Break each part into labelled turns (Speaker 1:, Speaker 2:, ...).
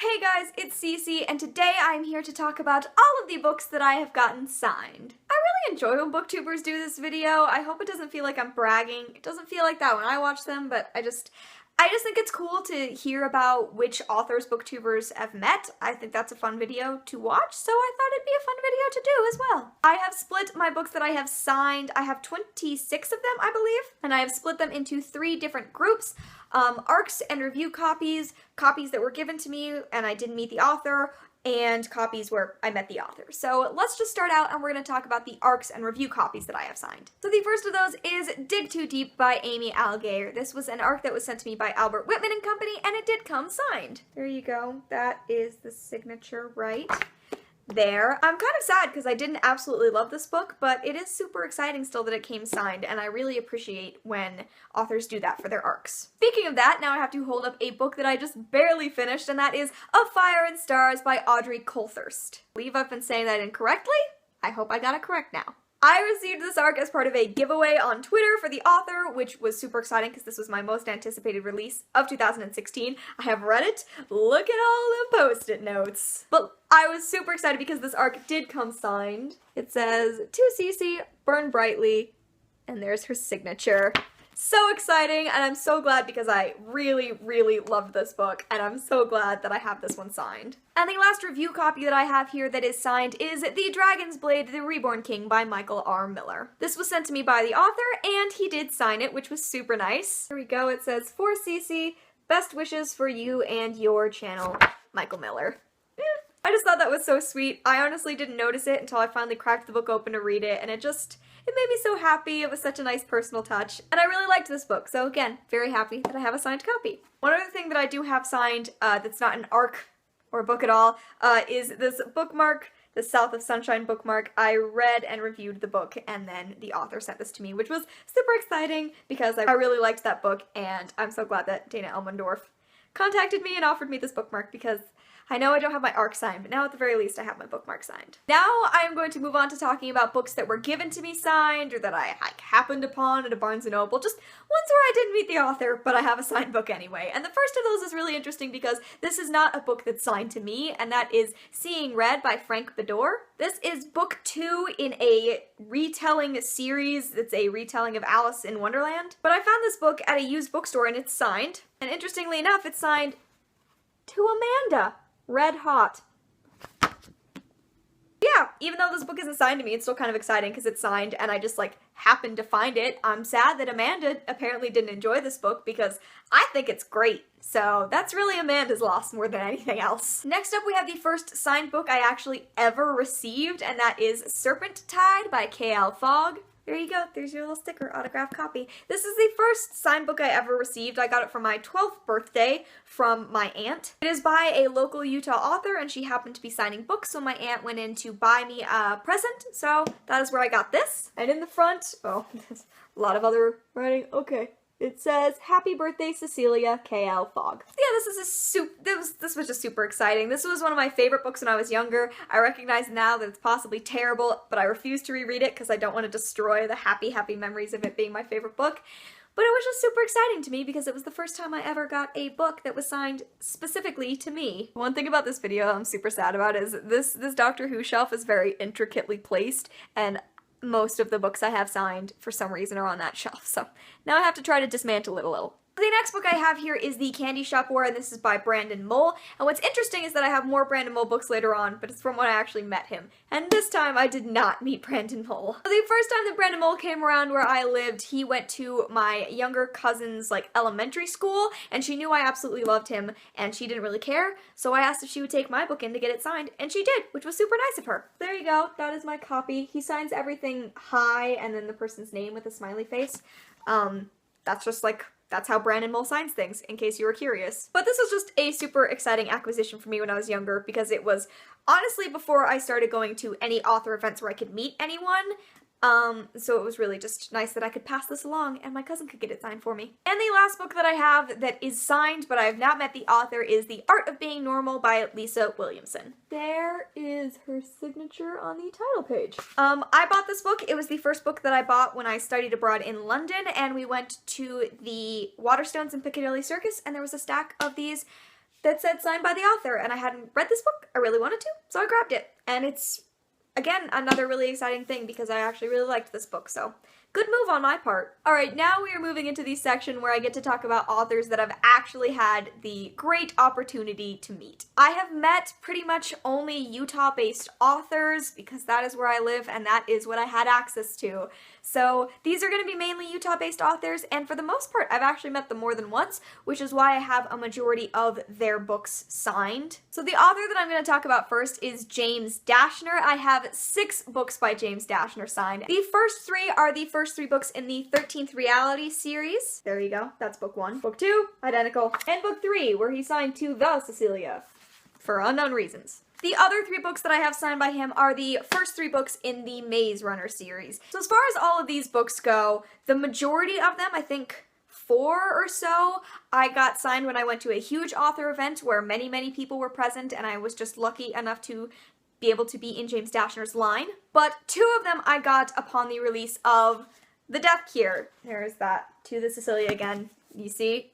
Speaker 1: Hey guys, it's Cece, and today I'm here to talk about all of the books that I have gotten signed. I really enjoy when booktubers do this video. I hope it doesn't feel like I'm bragging. It doesn't feel like that when I watch them, but I just think it's cool to hear about which authors booktubers have met. I think that's a fun video to watch, so I thought it'd be a fun video to do as well. I have split my books that I have signed. I have 26 of them, I believe, and I have split them into 3 different groups. ARCs and review copies, copies that were given to me and I didn't meet the author, and copies where I met the author. So let's just start out and we're going to talk about the ARCs and review copies that I have signed. So the first of those is Dig Too Deep by Amy Alligator. This was an ARC that was sent to me by Albert Whitman and Company, and it did come signed. There you go. That is the signature right there. I'm kind of sad because I didn't absolutely love this book, but it is super exciting still that it came signed, and I really appreciate when authors do that for their ARCs. Speaking of that, now I have to hold up a book that I just barely finished, and that is Of Fire and Stars by Audrey Coulthurst. I believe I've been saying that incorrectly. I hope I got it correct now. I received this ARC as part of a giveaway on Twitter for the author, which was super exciting because this was my most anticipated release of 2016. I have read it. Look at all the post-it notes. But I was super excited because this ARC did come signed. It says, "To Cece, burn brightly," and there's her signature. So exciting, and I'm so glad because I really, really loved this book, and I'm so glad that I have this one signed. And the last review copy that I have here that is signed is The Dragon's Blade, The Reborn King by Michael R. Miller. This was sent to me by the author, and he did sign it, which was super nice. Here we go, it says, "For Cece, best wishes for you and your channel, Michael Miller." I just thought that was so sweet. I honestly didn't notice it until I finally cracked the book open to read it, and it made me so happy. It was such a nice personal touch, and I really liked this book, so again, very happy that I have a signed copy. One other thing that I do have signed that's not an ARC or a book at all is this bookmark, the South of Sunshine bookmark. I read and reviewed the book, and then the author sent this to me, which was super exciting because I really liked that book, and I'm so glad that Dana Elmendorf contacted me and offered me this bookmark because I know I don't have my ARC signed, but now at the very least I have my bookmark signed. Now I am going to move on to talking about books that were given to me signed or that I happened upon at a Barnes & Noble, just ones where I didn't meet the author, but I have a signed book anyway. And the first of those is really interesting because this is not a book that's signed to me, and that is Seeing Red by Frank Beddor. This is book 2 in a retelling series. It's a retelling of Alice in Wonderland. But I found this book at a used bookstore and it's signed. And interestingly enough, it's signed to Amanda. Red hot. Yeah, even though this book isn't signed to me, it's still kind of exciting because it's signed and I just happened to find it. I'm sad that Amanda apparently didn't enjoy this book because I think it's great. So that's really Amanda's loss more than anything else. Next up we have the first signed book I actually ever received, and that is Serpentide by K.L. Fogg. There you go, there's your little sticker, autographed copy. This is the first signed book I ever received. I got it for my 12th birthday from my aunt. It is by a local Utah author, and she happened to be signing books, so my aunt went in to buy me a present, so that is where I got this. And in the front, oh, there's a lot of other writing, okay. It says, "Happy birthday, Cecilia, K.L. Fogg." Yeah, this was just super exciting. This was one of my favorite books when I was younger. I recognize now that it's possibly terrible, but I refuse to reread it because I don't want to destroy the happy memories of it being my favorite book. But it was just super exciting to me because it was the first time I ever got a book that was signed specifically to me. One thing about this video I'm super sad about is this Doctor Who shelf is very intricately placed, and most of the books I have signed for some reason are on that shelf, so now I have to try to dismantle it a little. The next book I have here is The Candy Shop War, and this is by Brandon Mull. And what's interesting is that I have more Brandon Mull books later on, but it's from when I actually met him. And this time I did not meet Brandon Mull. So the first time that Brandon Mull came around where I lived, he went to my younger cousin's elementary school, and she knew I absolutely loved him, and she didn't really care. So I asked if she would take my book in to get it signed, and she did, which was super nice of her. There you go, that is my copy. He signs everything hi, and then the person's name with a smiley face. That's how Brandon Mull signs things, in case you were curious. But this was just a super exciting acquisition for me when I was younger, because it was honestly before I started going to any author events where I could meet anyone. So it was really just nice that I could pass this along and my cousin could get it signed for me. And the last book that I have that is signed but I have not met the author is The Art of Being Normal by Lisa Williamson. There is her signature on the title page. I bought this book. It was the first book that I bought when I studied abroad in London, and we went to the Waterstones in Piccadilly Circus, and there was a stack of these that said signed by the author, and I hadn't read this book. I really wanted to, so I grabbed it. And it's, again, another really exciting thing because I actually really liked this book, so good move on my part. Alright, now we are moving into the section where I get to talk about authors that I've actually had the great opportunity to meet. I have met pretty much only Utah-based authors because that is where I live and that is what I had access to. So these are going to be mainly Utah-based authors, and for the most part I've actually met them more than once, which is why I have a majority of their books signed. So the author that I'm going to talk about first is James Dashner. I have 6 books by James Dashner signed. The first 3 are the first 3 books in the 13th Reality series. There you go, that's book 1. Book 2, identical. And book 3, where he signed to the Cecilia, for unknown reasons. The other 3 books that I have signed by him are the first 3 books in the Maze Runner series. So as far as all of these books go, the majority of them, I think 4 or so, I got signed when I went to a huge author event where many people were present, and I was just lucky enough to be able to be in James Dashner's line. But 2 of them I got upon the release of The Death Cure. There's that, to the Cecilia again. You see?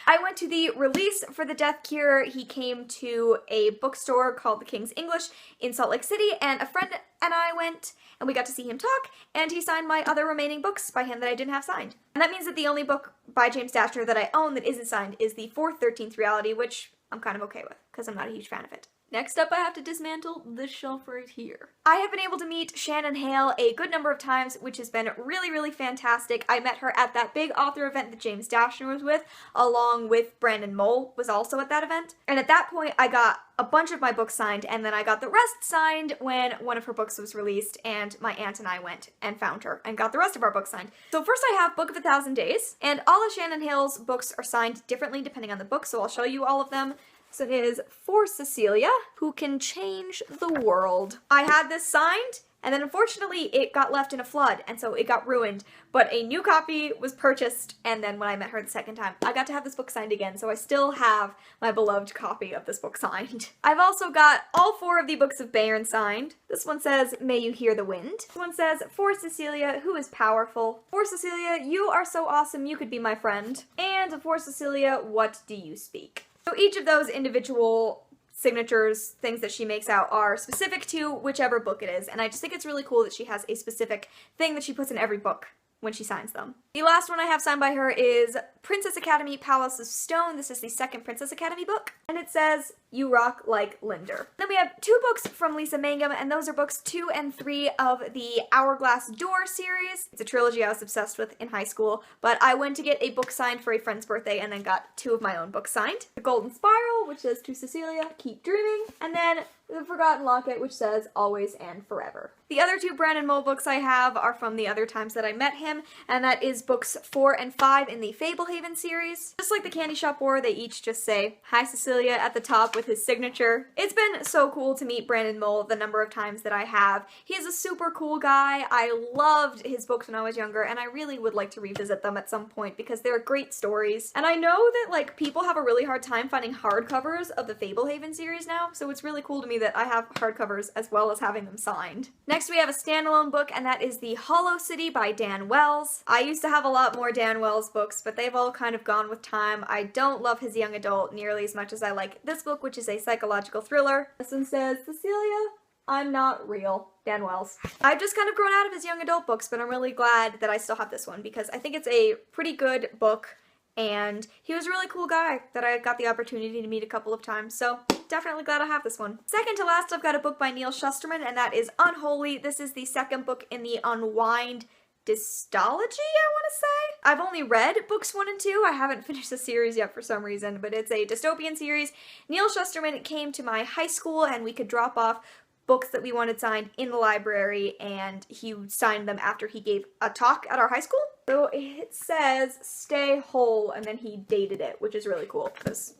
Speaker 1: I went to the release for The Death Cure. He came to a bookstore called The King's English in Salt Lake City, and a friend and I went, and we got to see him talk, and he signed my other remaining books by him that I didn't have signed. And that means that the only book by James Dashner that I own that isn't signed is the 4th 13th Reality, which I'm kind of okay with, because I'm not a huge fan of it. Next up, I have to dismantle this shelf right here. I have been able to meet Shannon Hale a good number of times, which has been really fantastic. I met her at that big author event that James Dashner was with, along with Brandon Mole was also at that event. And at that point, I got a bunch of my books signed, and then I got the rest signed when one of her books was released, and my aunt and I went and found her and got the rest of our books signed. So first I have Book of 1,000 Days, and all of Shannon Hale's books are signed differently depending on the book, so I'll show you all of them. So it is For Cecilia, Who Can Change the World. I had this signed, and then unfortunately it got left in a flood, and so it got ruined. But a new copy was purchased, and then when I met her the second time, I got to have this book signed again, so I still have my beloved copy of this book signed. I've also got all 4 of the books of Bayern signed. This one says, May You Hear the Wind. This one says, For Cecilia, Who is Powerful. For Cecilia, You Are So Awesome You Could Be My Friend. And For Cecilia, What Do You Speak? So each of those individual signatures, things that she makes out, are specific to whichever book it is, and I just think it's really cool that she has a specific thing that she puts in every book when she signs them. The last one I have signed by her is Princess Academy Palace of Stone. This is the 2nd Princess Academy book, and it says, You Rock Like Linder. Then we have 2 books from Lisa Mangum, and those are books 2 and 3 of the Hourglass Door series. It's a trilogy I was obsessed with in high school, but I went to get a book signed for a friend's birthday and then got 2 of my own books signed. The Golden Spiral, which says To Cecilia, Keep Dreaming, and then The Forgotten Locket, which says Always and Forever. The other 2 Brandon Mole books I have are from the other times that I met him, and that is books 4 and 5 in the Fablehaven series. Just like the Candy Shop War, they each just say, Hi Cecilia at the top with his signature. It's been so cool to meet Brandon Mole the number of times that I have. He is a super cool guy. I loved his books when I was younger, and I really would like to revisit them at some point because they're great stories. And I know that, like, people have a really hard time finding hardcovers of the Fablehaven series now, so it's really cool to me that I have hardcovers as well as having them signed. Next we have a standalone book, and that is The Hollow City by Dan Wells. I used to have a lot more Dan Wells books, but they've all kind of gone with time. I don't love his young adult nearly as much as I like this book, which is a psychological thriller. This one says, Cecilia, I'm Not Real. Dan Wells. I've just kind of grown out of his young adult books, but I'm really glad that I still have this one because I think it's a pretty good book, and he was a really cool guy that I got the opportunity to meet a couple of times, so definitely glad I have this one. Second to last, I've got a book by Neal Shusterman, and that is Unholy. This is the 2nd book in the Unwind dystology, I want to say. I've only read books 1 and 2. I haven't finished the series yet for some reason, but it's a dystopian series. Neal Shusterman came to my high school, and we could drop off books that we wanted signed in the library, and he signed them after he gave a talk at our high school. So it says, Stay Whole, and then he dated it, which is really cool, because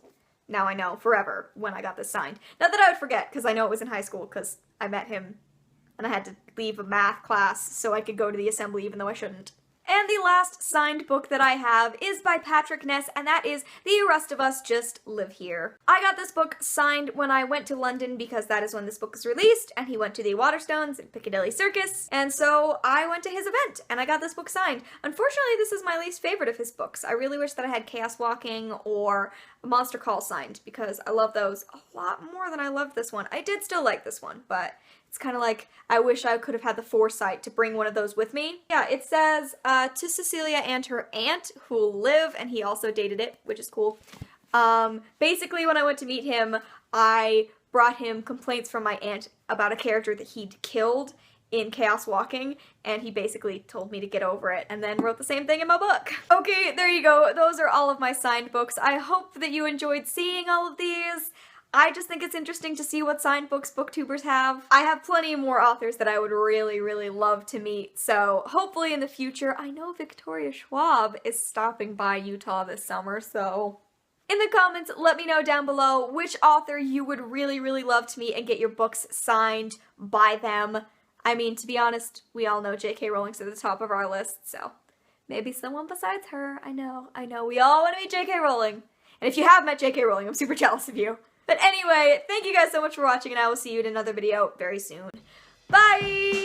Speaker 1: now I know forever when I got this signed. Not that I would forget, because I know it was in high school, because I met him, and I had to leave a math class so I could go to the assembly even though I shouldn't. And the last signed book that I have is by Patrick Ness, and that is The Rest of Us Just Live Here. I got this book signed when I went to London because that is when this book is released, and he went to the Waterstones in Piccadilly Circus, and so I went to his event, and I got this book signed. Unfortunately, this is my least favorite of his books. I really wish that I had Chaos Walking or Monster Call signed, because I love those a lot more than I loved this one. I did still like this one, but it's kind of like, I wish I could have had the foresight to bring one of those with me. Yeah, it says, to Cecilia and her aunt who will live, and he also dated it, which is cool. Basically, when I went to meet him, I brought him complaints from my aunt about a character that he'd killed in Chaos Walking, and he basically told me to get over it, and then wrote the same thing in my book. Okay, there you go. Those are all of my signed books. I hope that you enjoyed seeing all of these. I just think it's interesting to see what signed books booktubers have. I have plenty more authors that I would really, really love to meet, so hopefully in the future, I know Victoria Schwab is stopping by Utah this summer, so in the comments, let me know down below which author you would really, really love to meet and get your books signed by them. I mean, to be honest, we all know J.K. Rowling's at the top of our list, so maybe someone besides her. I know, we all want to meet J.K. Rowling. And if you have met J.K. Rowling, I'm super jealous of you. But anyway, thank you guys so much for watching, and I will see you in another video very soon. Bye!